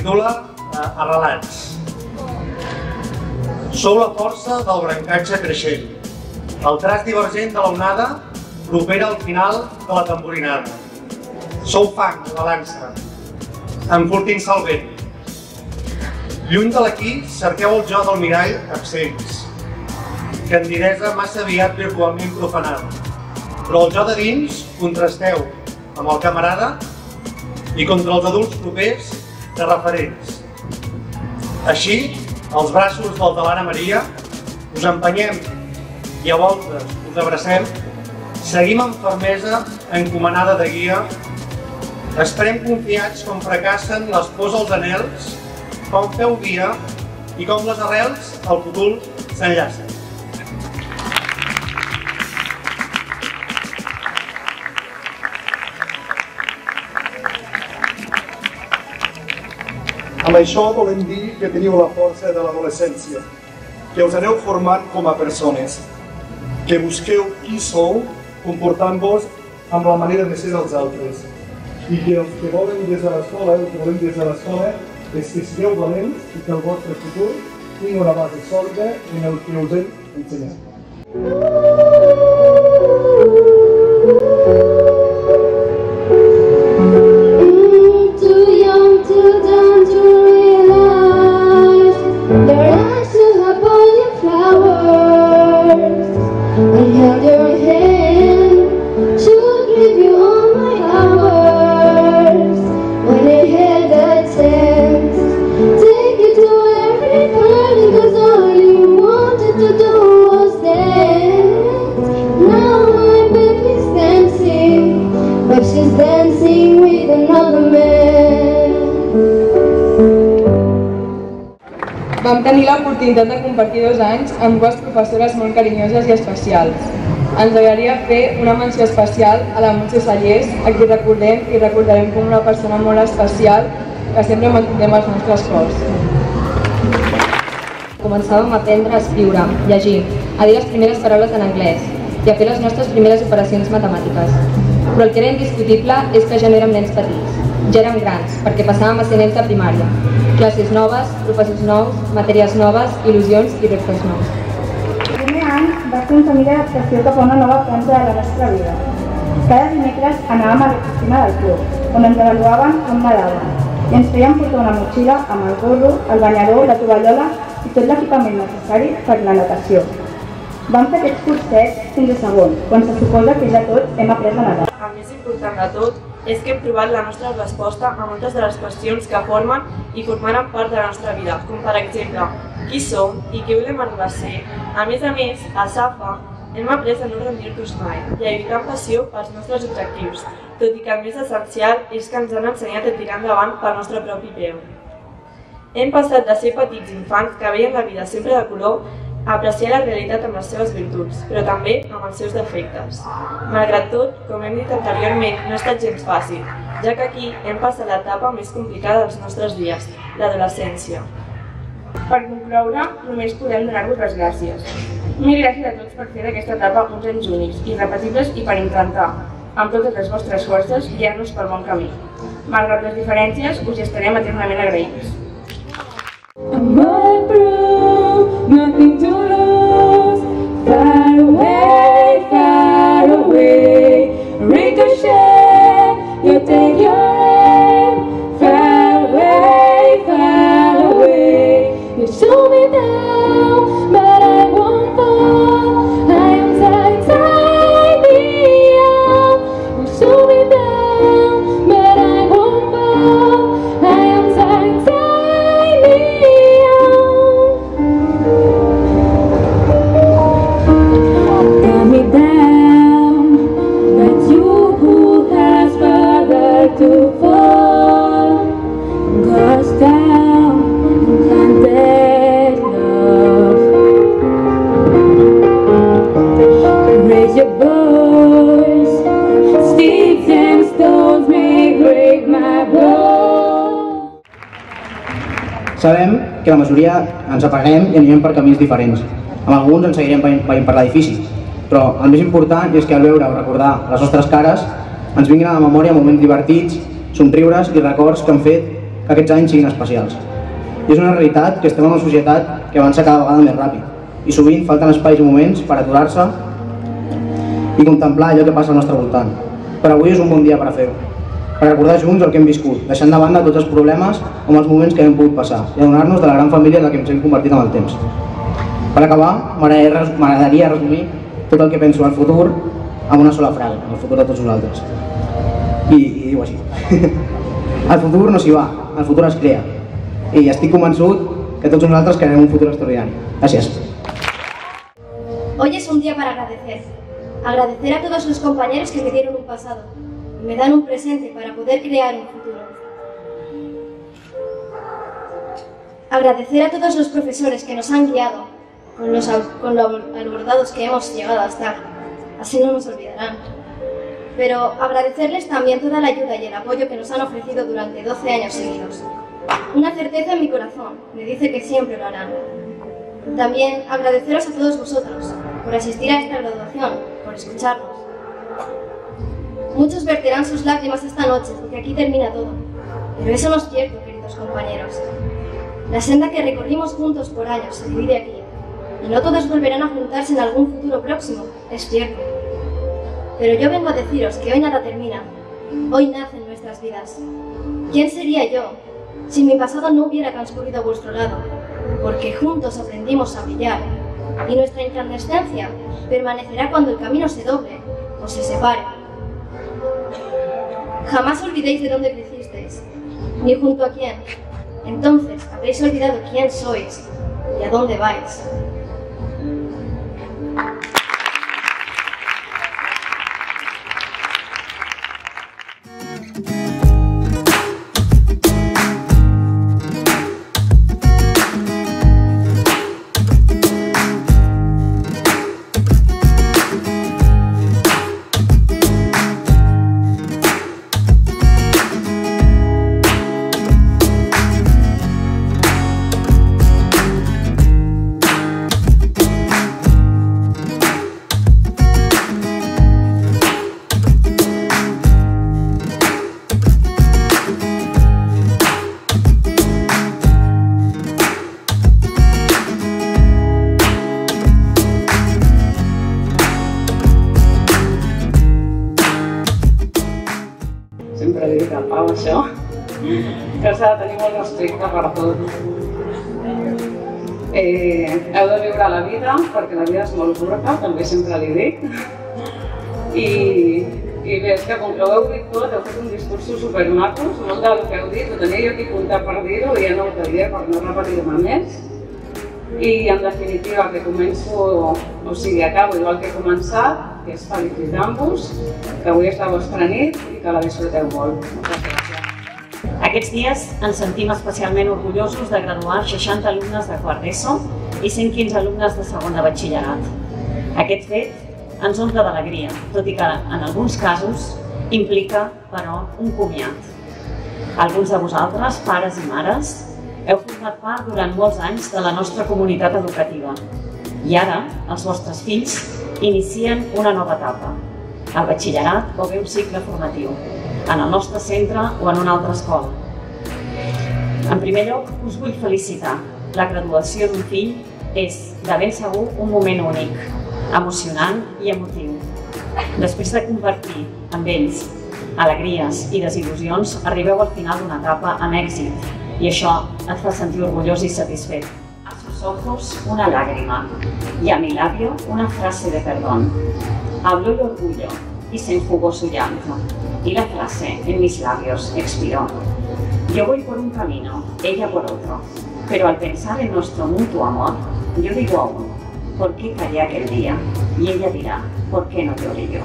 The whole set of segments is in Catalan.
titula Arrelats. Sou la força del brancatge creixent, el traç divergent de l'onada propera al final de la tamborinada. Sou fang, la lança, enfortint-se el vent. Lluny de l'aquí cerqueu el jo del mirall absents, candidesa massa aviat virtualment profanada. Però el jo de dins contrasteu amb el camarada i contra els adults propers de referents. Així, als braços del de l'Anna Maria, us empenyem i a voltes us abracem, seguim amb fermesa encomanada de guia, esperem confiats com fracassen les pors als anhels, com feu via i com les arrels al futur s'enllacen. Amb això volem dir que teniu la força de l'adolescència, que us aneu formant com a persones, que busqueu qui sou comportant-vos amb la manera de ser dels altres i que el que volem des de l'escola és que sigueu valents i que el vostre futur tingui una base sòlida en el que us hem ensenyat. Vam tenir l'oportunitat de compartir 2 anys amb 2 professores molt carinyoses i especials. Ens agradaria fer una menció especial a la Montse Sallés, a qui recordem i recordarem com una persona molt especial que sempre mantindrem als nostres cors. Començàvem a aprendre a escriure, llegir, a dir les primeres paraules en anglès i a fer les nostres primeres operacions matemàtiques. Però el que era indiscutible és que ja no érem nens petits, ja érem grans, perquè passàvem a ser nens de primària. Classes noves, professors nous, matèries noves, il·lusions i reptes nous. El primer any va ser un camí d'adaptació cap a una nova franja de la nostra vida. Cada dimecres anàvem a l'oficina del club, on ens avaluaven on anàvem, i ens feien portar una motxilla amb el gorro, el banyador, la tovallola i tot l'equipament necessari per la natació. Vam fer aquests cursets fins a segon, quan se suposa que ja tots hem après a nedar. El més important de tot és que hem trobat la nostra resposta a moltes de les qüestions que formen i formaran part de la nostra vida, com per exemple, qui som i què volem arribar a ser. A més, a SAFA hem après a no rendir-nos mai i a lluitar amb passió pels nostres objectius, tot i que el més essencial és que ens han ensenyat a tirar endavant pel nostre propi peu. Hem passat de ser petits infants que veien la vida sempre de color a apreciar la realitat amb les seves virtuts, però també amb els seus defectes. Malgrat tot, com hem dit anteriorment, no ha estat gens fàcil, ja que aquí hem passat l'etapa més complicada dels nostres dies, l'adolescència. Per concloure, només podem donar-vos les gràcies. Mil gràcies a tots per fer d'aquesta etapa uns anys únics, irrepetibles i per intentar, amb totes les vostres forces, guiar-nos pel bon camí. Malgrat les diferències, us estarem eternament agraïts. Nothing to lose, far away, ricochet, you take your aim, far away, you shoot me down, but I won't fall, I am titanium, you shoot me down, but I won't fall, I am titanium. To fall, goes down, can't love. Raise your voice, sticks and stones may break my bones. Sabem que la majoria ens apaguem i anirem per camins diferents. Amb alguns ens seguirem veient per l'edifici, però el més important és que al veure o recordar les nostres cares ens vinguin a la memòria moments divertits, somriures i records que han fet que aquests anys siguin especials. I és una realitat que estem en una societat que avança cada vegada més ràpid i sovint falten espais i moments per aturar-se i contemplar allò que passa al nostre voltant. Però avui és un bon dia per a fer-ho, per recordar junts el que hem viscut, deixant de banda tots els problemes o els moments que hem pogut passar i adonar-nos de la gran família en la que ens hem convertit amb el temps. Per acabar, m'agradaria resumir tot el que penso al futur amb una sola frase, el futur de tots nosaltres. I diu així. El futur no s'hi va, el futur es crea. I estic convençut que tots nosaltres crearem un futur extraordinari. Gràcies. Hoy es un día para agradecer. Agradecer a todos los compañeros que me dieron un pasado y me dan un presente para poder crear un futuro. Agradecer a todos los profesores que nos han guiado con lo abordados que hemos llegado a estar. Así no nos olvidarán. Pero agradecerles también toda la ayuda y el apoyo que nos han ofrecido durante 12 años seguidos. Una certeza en mi corazón me dice que siempre lo harán. También agradeceros a todos vosotros por asistir a esta graduación, por escucharnos. Muchos verterán sus lágrimas esta noche porque aquí termina todo. Pero eso no es cierto, queridos compañeros. La senda que recorrimos juntos por años se divide aquí. Y no todos volverán a juntarse en algún futuro próximo, es cierto. Pero yo vengo a deciros que hoy nada termina. Hoy nacen nuestras vidas. ¿Quién sería yo si mi pasado no hubiera transcurrido a vuestro lado? Porque juntos aprendimos a brillar. Y nuestra incandescencia permanecerá cuando el camino se doble o se separe. Jamás olvidéis de dónde crecisteis, ni junto a quién. Entonces habréis olvidado quién sois y a dónde vais. Sempre li dic al Pau això, que s'ha de tenir molt respecte per tot. Heu de viure la vida, perquè la vida és molt curta, també sempre li dic. I bé, és que com que ho heu dit tot, heu fet uns discursos supermacos, molt del que heu dit, ho tenia jo aquí apuntat per dir-ho i ja no ho diré per no repetir-me més. I en definitiva que acabo igual que he començat, que és felicitant-vos, que avui és la vostra nit i que la disfruteu molt. Moltes gràcies. Aquests dies ens sentim especialment orgullosos de graduar 60 alumnes de quart d'ESO i 115 alumnes de segon de batxillerat. Aquest fet ens omple d'alegria, tot i que en alguns casos implica, però, un comiat. Alguns de vosaltres, pares i mares, heu format part durant molts anys de la nostra comunitat educativa i ara els vostres fills inicien una nova etapa, el batxillerat o bé un cicle formatiu, en el nostre centre o en una altra escola. En primer lloc, us vull felicitar. La graduació d'un fill és, de ben segur, un moment únic, emocionant i emotiu. Després de compartir amb ells alegries i desil·lusions, arribeu al final d'una etapa amb èxit y això et fa sentir orgulloso y satisfecho. A sus ojos una lágrima y a mi labio una frase de perdón. Habló el orgullo y se enjugó su llanto y la frase en mis labios expiró. Yo voy por un camino, ella por otro, pero al pensar en nuestro mutuo amor, yo digo aún, ¿por qué callé aquel día? Y ella dirá, ¿por qué no te oí yo?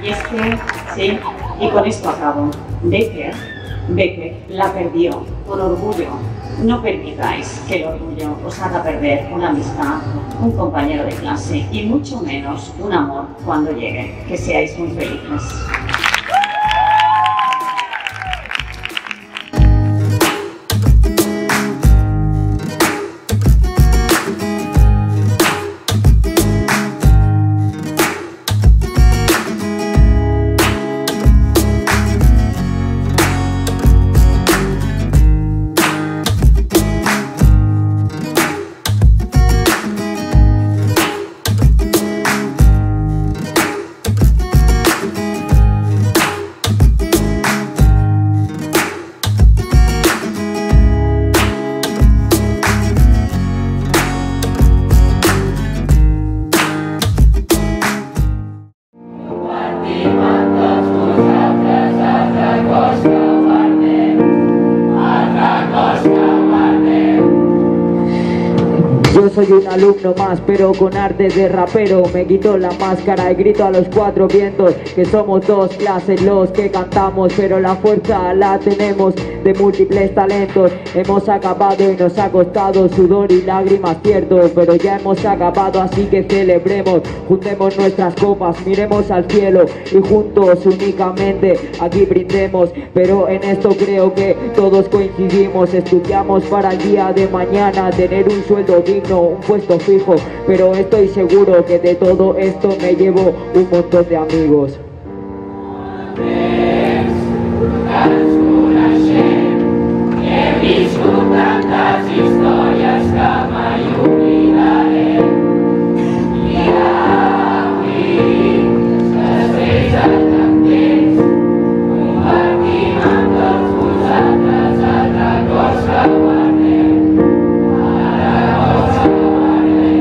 Y es que, sí, y con esto acabo, Becker la perdió por orgullo. No permitáis que el orgullo os haga perder una amistad, un compañero de clase y mucho menos un amor cuando llegue. Que seáis muy felices. Yo soy un alumno más, pero con arte de rapero. Me quito la máscara y grito a los cuatro vientos que somos dos clases los que cantamos, pero la fuerza la tenemos de múltiples talentos. Hemos acabado y nos ha costado sudor y lágrimas, cierto, pero ya hemos acabado, así que celebremos. Juntemos nuestras copas, miremos al cielo y juntos únicamente aquí brindemos. Pero en esto creo que todos coincidimos. Estudiamos para el día de mañana tener un sueldo digno, un puesto fijo, pero estoy seguro que de todo esto me llevo un montón de amigos. He viscut tantes històries que mai oblidaré. I avui, després de tant temps, compartim amb tots vosaltres els records que guardem. Els records que guardem.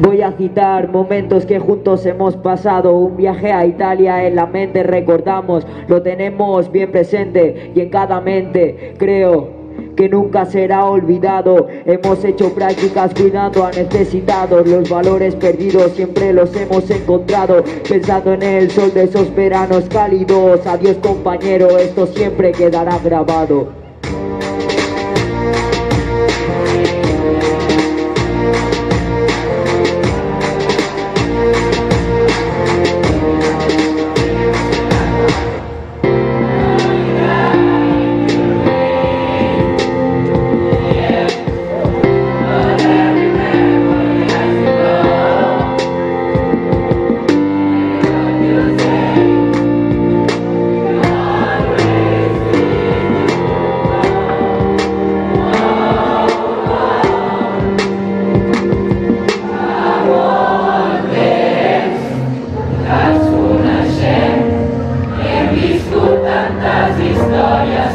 Voy a citar momentos que juntos hemos pasado. Un viaje a Italia en la mente recordamos. Lo tenemos bien presente y en cada mente creo que nunca será olvidado. Hemos hecho prácticas cuidando a necesitados. Los valores perdidos siempre los hemos encontrado, pensando en el sol de esos veranos cálidos. Adiós compañero, esto siempre quedará grabado. Hem viscut tantes històries